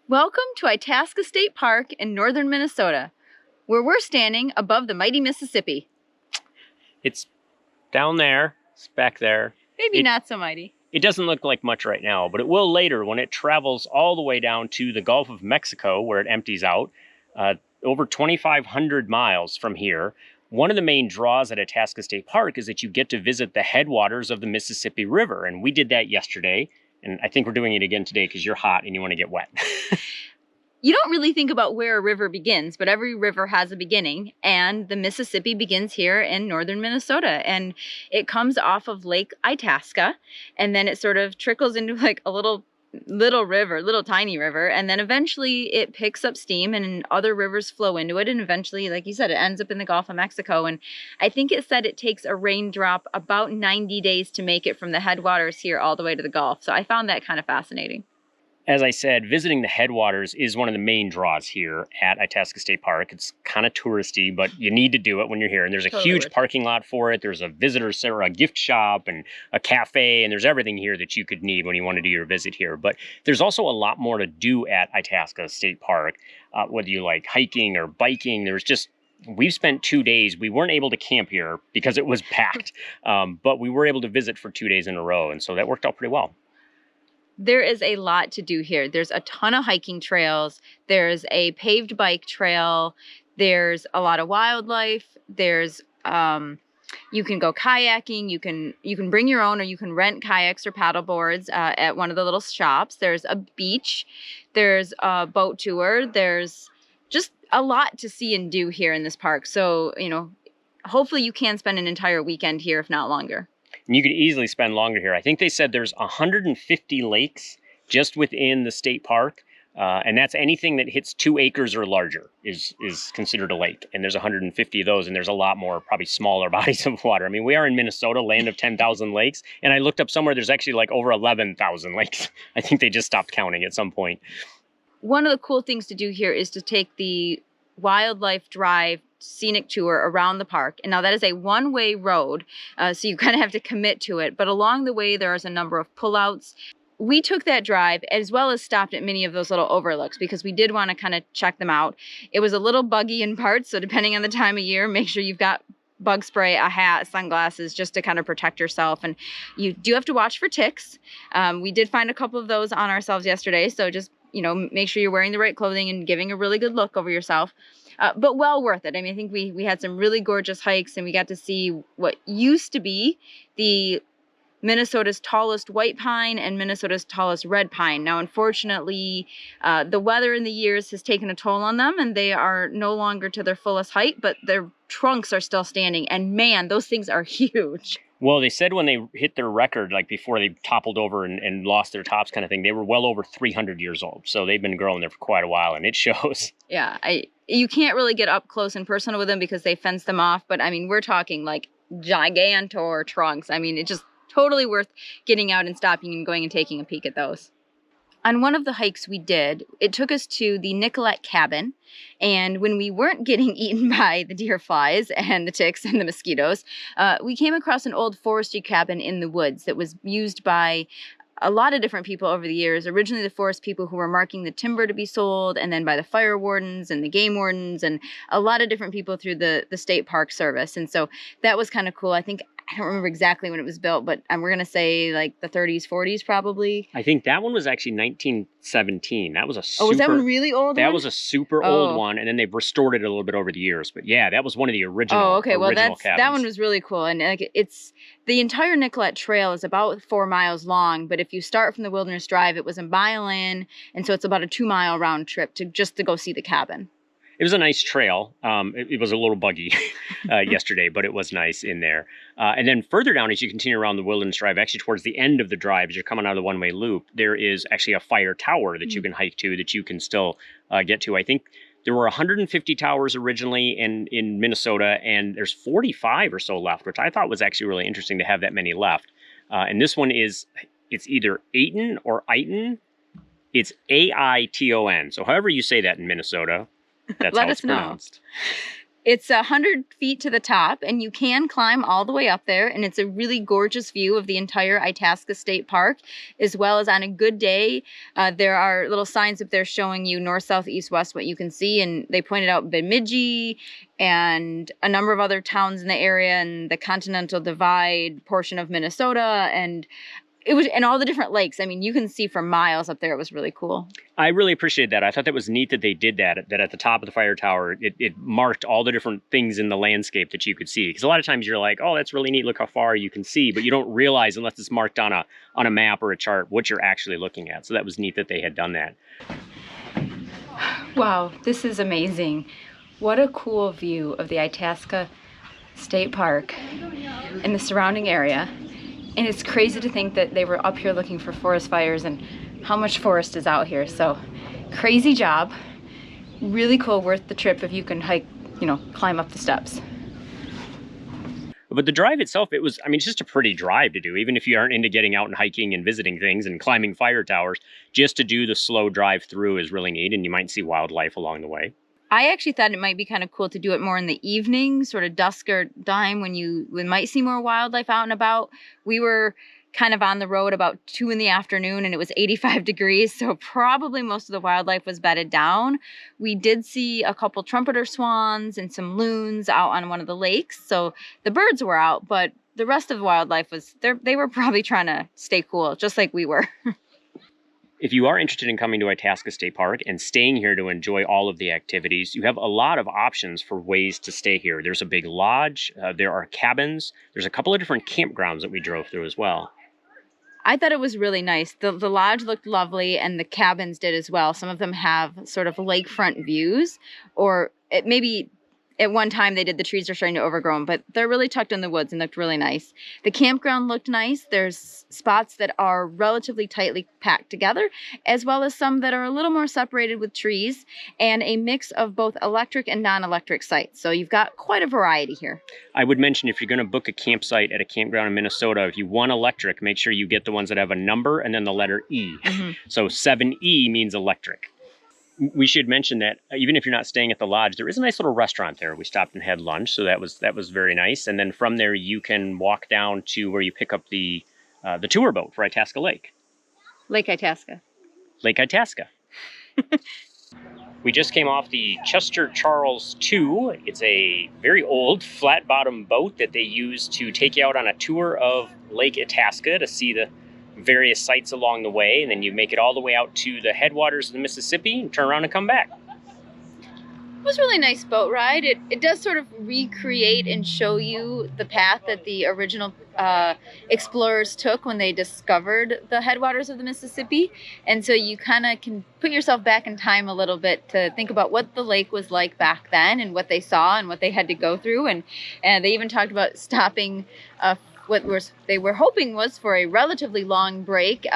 Welcome to Itasca State Park in northern Minnesota, where we're standing above the mighty Mississippi. It's down there, it's back there. Maybe not so mighty. It doesn't look like much right now, but it will later when it travels all the way down to the Gulf of Mexico, where it empties out, over 2,500 miles from here. One of the main draws at Itasca State Park is that you get to visit the headwaters of the Mississippi River, and we did that yesterday. And I think we're doing it again today because you're hot and you want to get wet. You don't really think about where a river begins, but every river has a beginning, and the Mississippi begins here in northern Minnesota, and it comes off of Lake Itasca, and then it sort of trickles into like a little river, little tiny river, and then eventually it picks up steam and other rivers flow into it, and eventually, like you said, it ends up in the Gulf of Mexico. And I think it said it takes a raindrop about 90 days to make it from the headwaters here all the way to the Gulf. So I found that kind of fascinating. As I said, visiting the headwaters is one of the main draws here at Itasca State Park. It's kind of touristy, but you need to do it when you're here. And there's a huge parking lot for it. There's a visitor center, a gift shop, and a cafe, and there's everything here that you could need when you want to do your visit here. But there's also a lot more to do at Itasca State Park, whether you like hiking or biking. We've spent 2 days. We weren't able to camp here because it was packed, but we were able to visit for 2 days in a row, and so that worked out pretty well. There is a lot to do here. There's a ton of hiking trails. There's a paved bike trail. There's a lot of wildlife. There's you can go kayaking. You can bring your own, or you can rent kayaks or paddle boards at one of the little shops. There's a beach. There's a boat tour. There's just a lot to see and do here in this park. So, hopefully you can spend an entire weekend here, if not longer. And you could easily spend longer here. I think they said there's 150 lakes just within the state park. And that's anything that hits 2 acres or larger is considered a lake. And there's 150 of those, and there's a lot more, probably smaller bodies of water. I mean, we are in Minnesota, land of 10,000 lakes. And I looked up somewhere, there's actually like over 11,000 lakes. I think they just stopped counting at some point. One of the cool things to do here is to take the Wildlife Drive scenic tour around the park. And now that is a one-way road, so you kind of have to commit to it. But along the way, there's a number of pullouts. We took that drive as well as stopped at many of those little overlooks because we did want to kind of check them out. It was a little buggy in parts, so depending on the time of year, make sure you've got bug spray, a hat, sunglasses, just to kind of protect yourself. And you do have to watch for ticks. We did find a couple of those on ourselves yesterday, so just make sure you're wearing the right clothing and giving a really good look over yourself. But well worth it. I mean, I think we had some really gorgeous hikes, and we got to see what used to be the Minnesota's tallest white pine and Minnesota's tallest red pine. Now, unfortunately, the weather in the years has taken a toll on them, and they are no longer to their fullest height, but their trunks are still standing. And man, those things are huge. Well, they said when they hit their record, like before they toppled over and lost their tops kind of thing, they were well over 300 years old. So they've been growing there for quite a while, and it shows. Yeah, you can't really get up close and personal with them because they fence them off. But I mean, we're talking like gigantor trunks. I mean, it's just totally worth getting out and stopping and going and taking a peek at those. On one of the hikes we did, it took us to the Nicollet cabin. And when we weren't getting eaten by the deer flies and the ticks and the mosquitoes, we came across an old forestry cabin in the woods that was used by a lot of different people over the years. Originally the forest people who were marking the timber to be sold, and then by the fire wardens and the game wardens and a lot of different people through the state park service. And so that was kind of cool. I don't remember exactly when it was built, but we're going to say like the 30s, 40s probably. I think that one was actually 1917. That was a super... Oh, was that one really old? That was a super old one, and then they've restored it a little bit over the years. But yeah, that was one of the original Oh, okay. Well, cabins. That one was really cool. And like the entire Nicollet Trail is about 4 miles long, but if you start from the Wilderness Drive, it was a mile in, and so it's about a 2-mile round trip to go see the cabin. It was a nice trail. It was a little buggy yesterday, but it was nice in there. And then further down, as you continue around the Wilderness Drive, actually towards the end of the drive, as you're coming out of the one-way loop, there is actually a fire tower that you can hike to, that you can still get to. I think there were 150 towers originally in Minnesota, and there's 45 or so left, which I thought was actually really interesting to have that many left. And this one it's either Aiton or Aiton. It's Aiton. So however you say that in Minnesota, that's how it's pronounced. It's 100 feet to the top, and you can climb all the way up there, and it's a really gorgeous view of the entire Itasca State Park, as well as on a good day, there are little signs up there showing you north, south, east, west, what you can see, and they pointed out Bemidji and a number of other towns in the area and the Continental Divide portion of Minnesota, and all the different lakes. I mean, you can see for miles up there. It was really cool. I really appreciate that. I thought that was neat that they did that at the top of the fire tower, it marked all the different things in the landscape that you could see. Because a lot of times you're like, oh, that's really neat. Look how far you can see. But you don't realize, unless it's marked on a map or a chart, what you're actually looking at. So that was neat that they had done that. Wow, this is amazing. What a cool view of the Itasca State Park and the surrounding area. And it's crazy to think that they were up here looking for forest fires and how much forest is out here. So crazy job. Really cool, worth the trip if you can hike, climb up the steps. But the drive itself, it's just a pretty drive to do. Even if you aren't into getting out and hiking and visiting things and climbing fire towers, just to do the slow drive through is really neat, and you might see wildlife along the way. I actually thought it might be kind of cool to do it more in the evening, sort of dusk or dime, when we might see more wildlife out and about. We were kind of on the road about 2 in the afternoon, and it was 85 degrees, so probably most of the wildlife was bedded down. We did see a couple trumpeter swans and some loons out on one of the lakes, so the birds were out, but the rest of the wildlife they were probably trying to stay cool, just like we were. If you are interested in coming to Itasca State Park and staying here to enjoy all of the activities, you have a lot of options for ways to stay here. There's a big lodge, there are cabins, there's a couple of different campgrounds that we drove through as well. I thought it was really nice. The lodge looked lovely, and the cabins did as well. Some of them have sort of lakefront views, or maybe at one time they did, the trees are starting to overgrow them, but they're really tucked in the woods and looked really nice. The campground looked nice. There's spots that are relatively tightly packed together, as well as some that are a little more separated with trees, and a mix of both electric and non-electric sites. So you've got quite a variety here. I would mention, if you're going to book a campsite at a campground in Minnesota, if you want electric, make sure you get the ones that have a number and then the letter E. Mm-hmm. So 7E means electric. We should mention that even if you're not staying at the lodge, there is a nice little restaurant there. We stopped and had lunch, so that was very nice. And then from there, you can walk down to where you pick up the tour boat for Itasca Lake. Lake Itasca. Lake Itasca. We just came off the Chester Charles II. It's a very old flat-bottom boat that they use to take you out on a tour of Lake Itasca to see the various sites along the way, and then you make it all the way out to the headwaters of the Mississippi and turn around and come back. It was a really nice boat ride. It does sort of recreate and show you the path that the original explorers took when they discovered the headwaters of the Mississippi. And so you kind of can put yourself back in time a little bit to think about what the lake was like back then and what they saw and what they had to go through. And they even talked about stopping what they were hoping was for a relatively long break,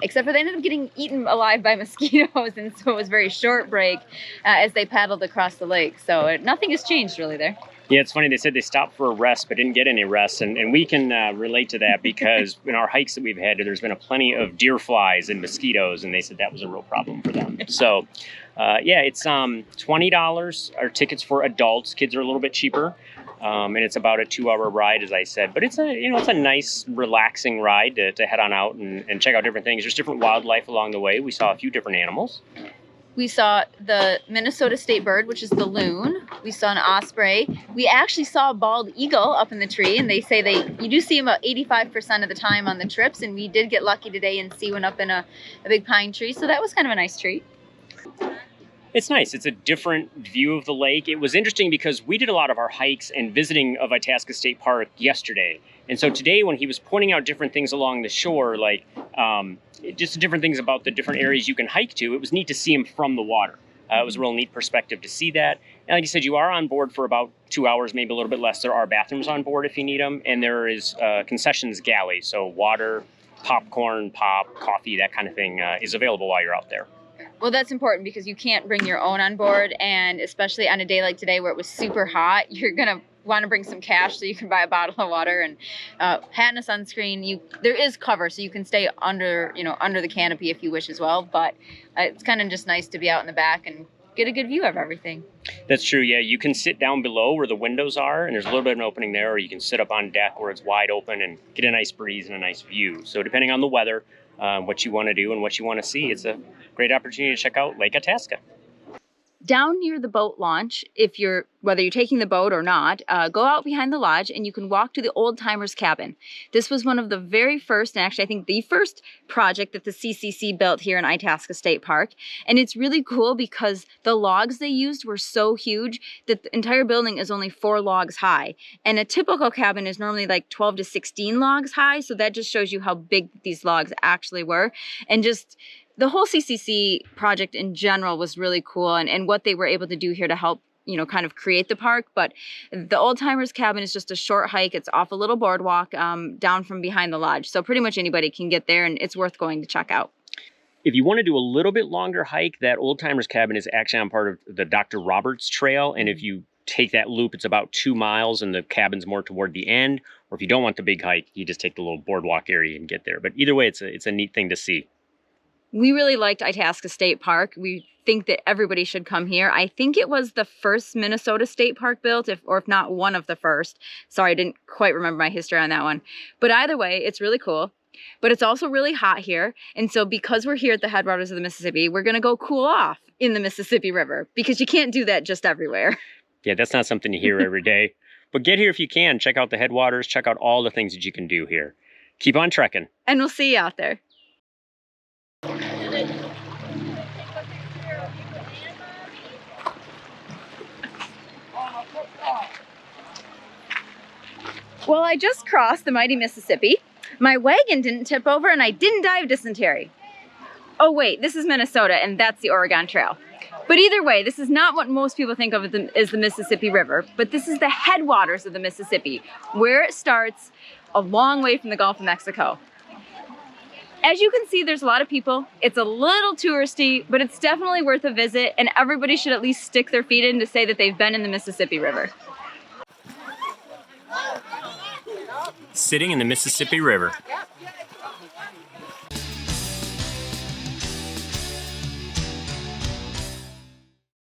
except for they ended up getting eaten alive by mosquitoes, and so it was a very short break as they paddled across the lake. So nothing has changed really there. Yeah, it's funny. They said they stopped for a rest, but didn't get any rest. And we can relate to that because in our hikes that we've had, there's been a plenty of deer flies and mosquitoes, and they said that was a real problem for them. So, it's $20 are tickets for adults. Kids are a little bit cheaper. And it's about a 2-hour ride, as I said. But it's a nice, relaxing ride to head on out and check out different things. There's different wildlife along the way. We saw a few different animals. We saw the Minnesota state bird, which is the loon. We saw an osprey. We actually saw a bald eagle up in the tree, and they say you do see them about 85% of the time on the trips, and we did get lucky today and see one up in a big pine tree, so that was kind of a nice treat. It's nice. It's a different view of the lake. It was interesting because we did a lot of our hikes and visiting of Itasca State Park yesterday. And so today, when he was pointing out different things along the shore, like just different things about the different areas you can hike to, it was neat to see him from the water. It was a real neat perspective to see that. And like you said, you are on board for about 2 hours, maybe a little bit less. There are bathrooms on board if you need them. And there is concessions galley. So water, popcorn, pop, coffee, that kind of thing is available while you're out there. Well, that's important because you can't bring your own on board, and especially on a day like today where it was super hot, you're going to want to bring some cash so you can buy a bottle of water and hat and a sunscreen. There is cover, so you can stay under the canopy if you wish as well, but it's kind of just nice to be out in the back and get a good view of everything. That's true, yeah. You can sit down below where the windows are, and there's a little bit of an opening there, or you can sit up on deck where it's wide open and get a nice breeze and a nice view. So depending on the weather, what you want to do and what you want to see, it's a great opportunity to check out Lake Itasca. Down near the boat launch, whether you're taking the boat or not, go out behind the lodge and you can walk to the Old Timers Cabin. This was one of the very first, and actually I think the first project that the CCC built here in Itasca State Park. And it's really cool because the logs they used were so huge that the entire building is only 4 logs high. And a typical cabin is normally like 12 to 16 logs high. So that just shows you how big these logs actually were. And just the whole CCC project in general was really cool, and what they were able to do here to help, kind of create the park. But the Old Timers Cabin is just a short hike. It's off a little boardwalk down from behind the lodge. So pretty much anybody can get there, and it's worth going to check out. If you want to do a little bit longer hike, that Old Timers Cabin is actually on part of the Dr. Roberts Trail. And if you take that loop, it's about 2 miles, and the cabin's more toward the end. Or if you don't want the big hike, you just take the little boardwalk area and get there. But either way, it's a neat thing to see. We really liked Itasca State Park. We think that everybody should come here. I think it was the first Minnesota state park built, if not one of the first. Sorry, I didn't quite remember my history on that one. But either way, it's really cool. But it's also really hot here. And so because we're here at the headwaters of the Mississippi, we're going to go cool off in the Mississippi River, because you can't do that just everywhere. Yeah, that's not something you hear every day. But get here if you can. Check out the headwaters. Check out all the things that you can do here. Keep on trekking. And we'll see you out there. Well, I just crossed the mighty Mississippi. My wagon didn't tip over and I didn't die of dysentery. Oh wait, this is Minnesota and that's the Oregon Trail. But either way, this is not what most people think of as the Mississippi River, but this is the headwaters of the Mississippi, where it starts a long way from the Gulf of Mexico. As you can see, there's a lot of people. It's a little touristy, but it's definitely worth a visit, and everybody should at least stick their feet in to say that they've been in the Mississippi River. Sitting in the Mississippi River.